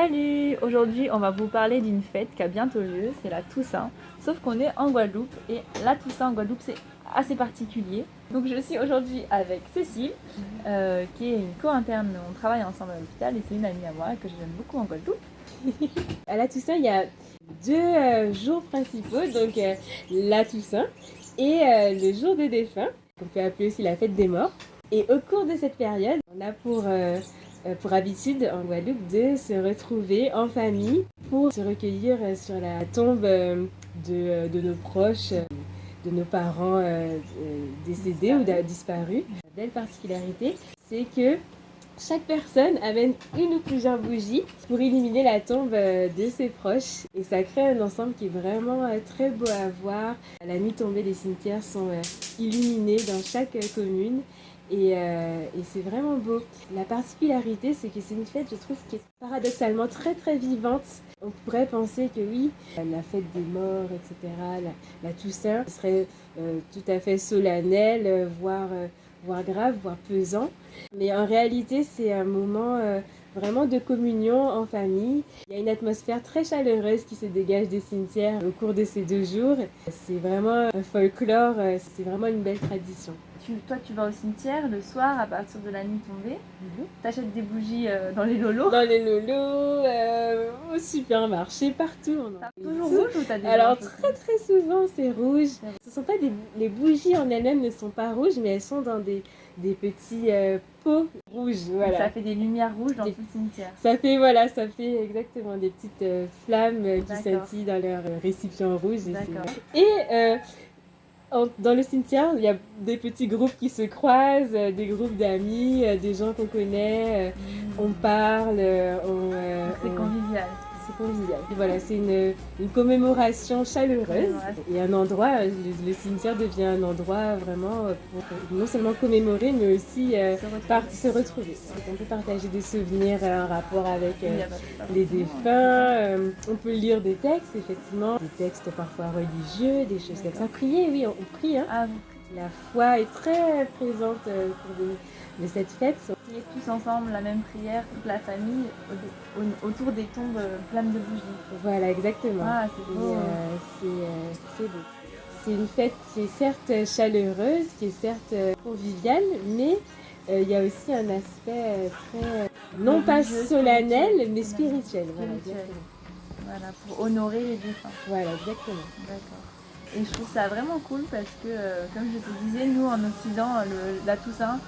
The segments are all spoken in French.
Salut! Aujourd'hui, on va vous parler d'une fête qui a bientôt lieu, c'est la Toussaint. Sauf qu'on est en Guadeloupe et la Toussaint en Guadeloupe, c'est assez particulier. Donc je suis aujourd'hui avec Cécile, qui est une co-interne. On travaille ensemble à l'hôpital et c'est une amie à moi que j'aime beaucoup en Guadeloupe. À la Toussaint, il y a deux jours principaux, donc la Toussaint et le jour des défunts, qu'on peut appeler aussi la fête des morts. Et au cours de cette période, on a pour habitude en Guadeloupe de se retrouver en famille pour se recueillir sur la tombe de nos proches, de nos parents décédés ou disparus. La belle particularité, c'est que chaque personne amène une ou plusieurs bougies pour illuminer la tombe de ses proches. Et ça crée un ensemble qui est vraiment très beau à voir. À la nuit tombée, les cimetières sont illuminés dans chaque commune. Et c'est vraiment beau. La particularité, c'est que c'est une fête, je trouve, qui est paradoxalement très très vivante. On pourrait penser que oui, la fête des morts, etc., la Toussaint, ce serait tout à fait solennel, voire grave, voire pesant. Mais en réalité, c'est un moment vraiment de communion en famille. Il y a une atmosphère très chaleureuse qui se dégage des cimetières au cours de ces 2 jours. C'est vraiment un folklore, c'est vraiment une belle tradition. Toi, tu vas au cimetière le soir à partir de la nuit tombée. T'achètes des bougies dans les lolos. Dans les lolos, au supermarché, partout. T'as toujours rouge ou t'as des Alors blanches très très souvent c'est rouge. Ce sont pas les bougies en elles-mêmes ne sont pas rouges, mais elles sont dans des petits pots rouges. Voilà. Ça fait des lumières rouges dans tout le cimetière. Ça fait exactement des petites flammes qui scintillent dans leur récipient rouge. Dans le cimetière, il y a des petits groupes qui se croisent, des groupes d'amis, des gens qu'on connaît, on parle, c'est convivial. C'est convivial. Et voilà, c'est une commémoration chaleureuse. Et un endroit, le cimetière devient un endroit vraiment pour non seulement commémorer, mais aussi se retrouver. On peut partager des souvenirs en rapport avec les défunts. On peut lire des textes, effectivement, des textes parfois religieux, des choses comme ça. Prier, oui, on prie. Hein. Ah, La foi est très présente de cette fête. Prier tous ensemble la même prière, toute la famille, autour des tombes pleines de bougies. Voilà, exactement. Ah, c'est beau. C'est beau. C'est une fête qui est certes chaleureuse, qui est certes conviviale, mais il y a aussi un aspect très, non pas solennel, mais spirituel. Voilà, exactement. Voilà, pour honorer les défunts. Voilà, exactement. D'accord. Et je trouve ça vraiment cool parce que, comme je te disais, nous en Occident, la Toussaint,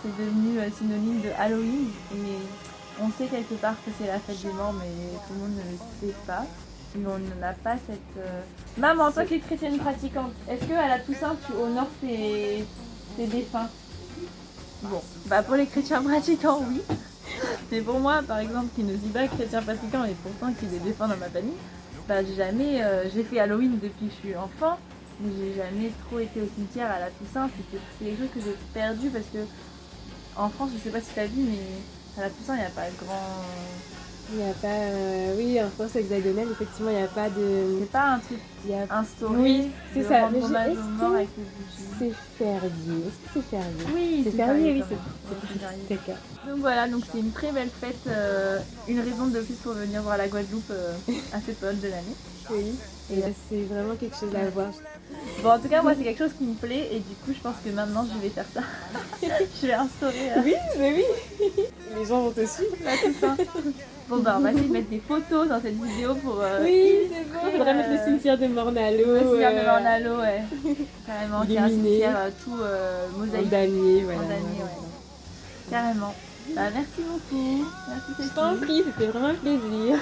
c'est devenu synonyme de Halloween. Et on sait quelque part que c'est la fête des morts, mais tout le monde ne le sait pas. Mais on n'a pas cette... Maman, toi qui es chrétienne pratiquante, est-ce qu'à la Toussaint, tu honores tes défunts? Bon, bah pour les chrétiens pratiquants, oui. Mais pour moi, par exemple, qui ne suis pas chrétien pratiquant et pourtant qui est défunt dans ma famille, bah j'ai fait Halloween depuis que je suis enfant, mais j'ai jamais trop été au cimetière à la Toussaint. C'est quelque chose que j'ai perdu parce que en France, je sais pas si tu as vu, mais à la Toussaint, il n'y a pas de grand... Il n'y a pas... oui, en France hexagonale, effectivement, il n'y a pas de... C'est pas un truc instauré. Oui, c'est ça. Mais hommage aux morts avec les bougies. C'est férié. Est-ce que c'est férié? Oui, c'est férié, oui, c'est férié. D'accord. Donc voilà, donc c'est une très belle fête, une raison de plus pour venir voir la Guadeloupe à cette période de l'année. Oui, et là, c'est vraiment quelque chose à voir. Bon, en tout cas, moi, c'est quelque chose qui me plaît et du coup, je pense que maintenant, je vais faire ça. Je vais instaurer... Oui, mais oui. Les gens vont te suivre. Là, tout ça. Bon, bah, on va essayer de mettre des photos dans cette vidéo pour... oui, c'est bon. Il faudrait mettre le cimetière de Mornalo. Le cimetière de Mornalo, ouais. Carrément, qui est un cimetière tout mosaïque. En damier, voilà. En damier, ouais. Carrément. Bah, merci beaucoup. Merci, Cécile. Je t'en prie, c'était vraiment un plaisir.